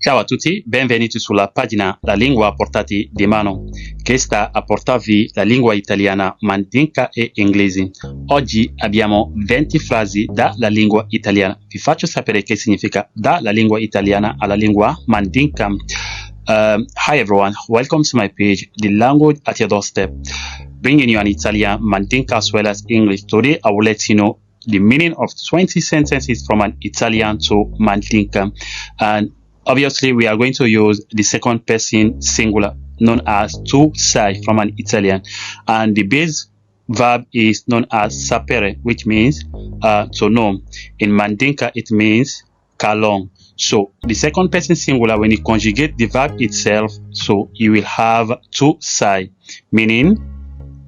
Ciao a tutti, benvenuti sulla pagina La lingua a portata di mano, che sta a portarvi la lingua italiana mandinka e inglese. Oggi abbiamo 20 frasi dalla lingua italiana. Vi faccio sapere che significa dalla lingua italiana alla lingua mandinka. Hi everyone, welcome to my page, The Language at Your Doorstep, bringing you an Italian, Mandinka as well as English. Today I will let you know the meaning of 20 sentences from an Italian to Mandinka. And obviously, we are going to use the second person singular, known as tu sai from an Italian. And the base verb is known as sapere, which means to know. In Mandinka, it means kalong. So the second person singular, when you conjugate the verb itself, so you will have tu sai, meaning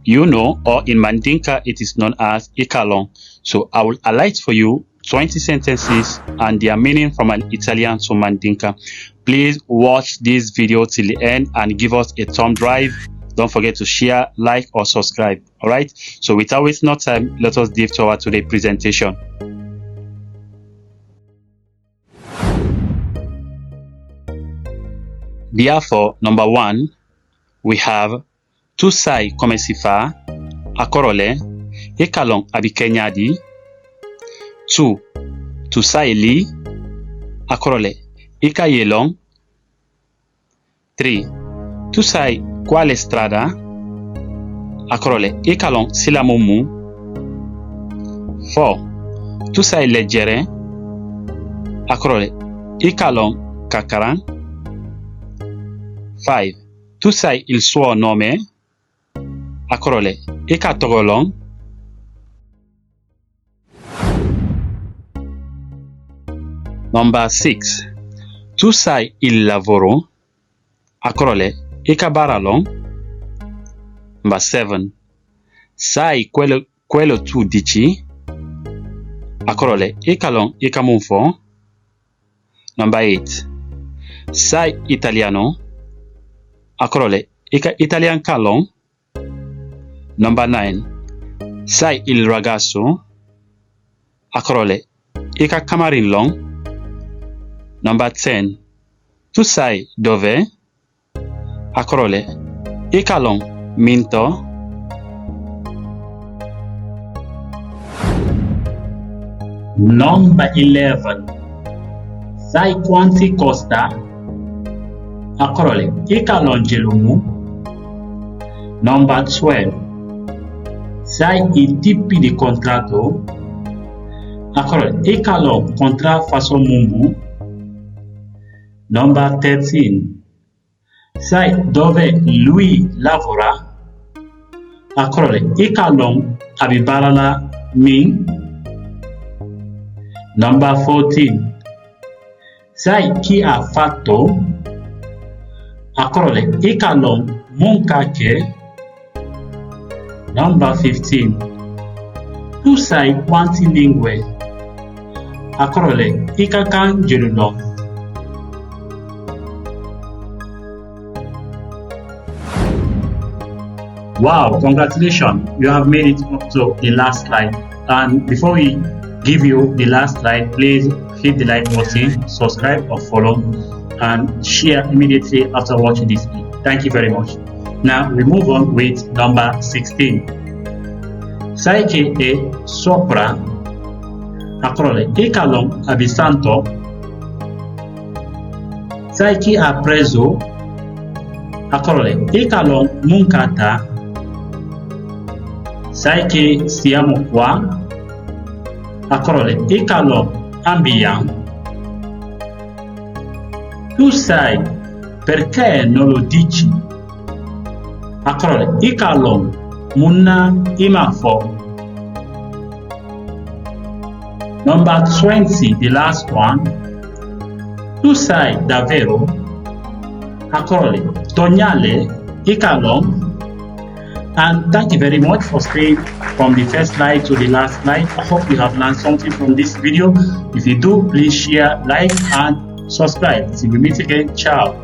you know, or in Mandinka, it is known as ikalong. So I will highlight for you 20 sentences and their meaning from an Italian to Mandinka. Please watch this video till the end and give us a thumb drive. Don't forget to share, like, or subscribe. Alright? So without wasting no time, let us dive to our today's presentation. Therefore, number 1, we have tu sai come si fa, akorole, e kalong abikenyadi. 2. Tu sai lì, akorole, ika yelong. 3. Tu sai quale strada, akorole, ikalong sila mumu. 4. Tu sai leggere, akorole, ikalong kakaran. 5. Tu sai il suo nome, akorole, ika togolong. Number 6. Tu sai il lavoro, akorole, ika baralong. Number 7. Sai quello tu dici, akorole, ikalong ikamunfo. Number 8. Sai italiano, akorole, ika italian kalong. Number 9. Sai il ragazzo, akorole, ika kamarin long. Number 10. Tu sai dove, akorole, ikalong minto. Number 11. Sai quanti costa, akorole, ikalong gelumu. Number 12. Sai i tipi di contratto, akorole, ikalong contra faso mumbu. Number 13. Sai dove lui lavora, akorole, ikalong abibalala min. Number 14. Sai chi ha fatto, akorole, ikalong munkake. Number 15. Tu sai quanti lingue, akorole, ikakan jelulong. Wow, congratulations, you have made it up to the last slide. And before we give you the last slide, please hit the like button, subscribe or follow, and share immediately after watching this video. Thank you very much. Now we move on with number 16. Sai che è sopra, akrole, ikalong abisanto. Sai chi ha preso, akrole, ikalong munkata. Sai che siamo qua, akrole, ikalong ambiang. Tu sai perché non lo dici, akrole, ikalong munna imafo. Number 20, the last one. Tu sai davvero, akrole, tonyale, ikalong. And thank you very much for staying from the first slide to the last slide. I hope you have learned something from this video. If you do, please share, like, and subscribe. Till we meet again, ciao.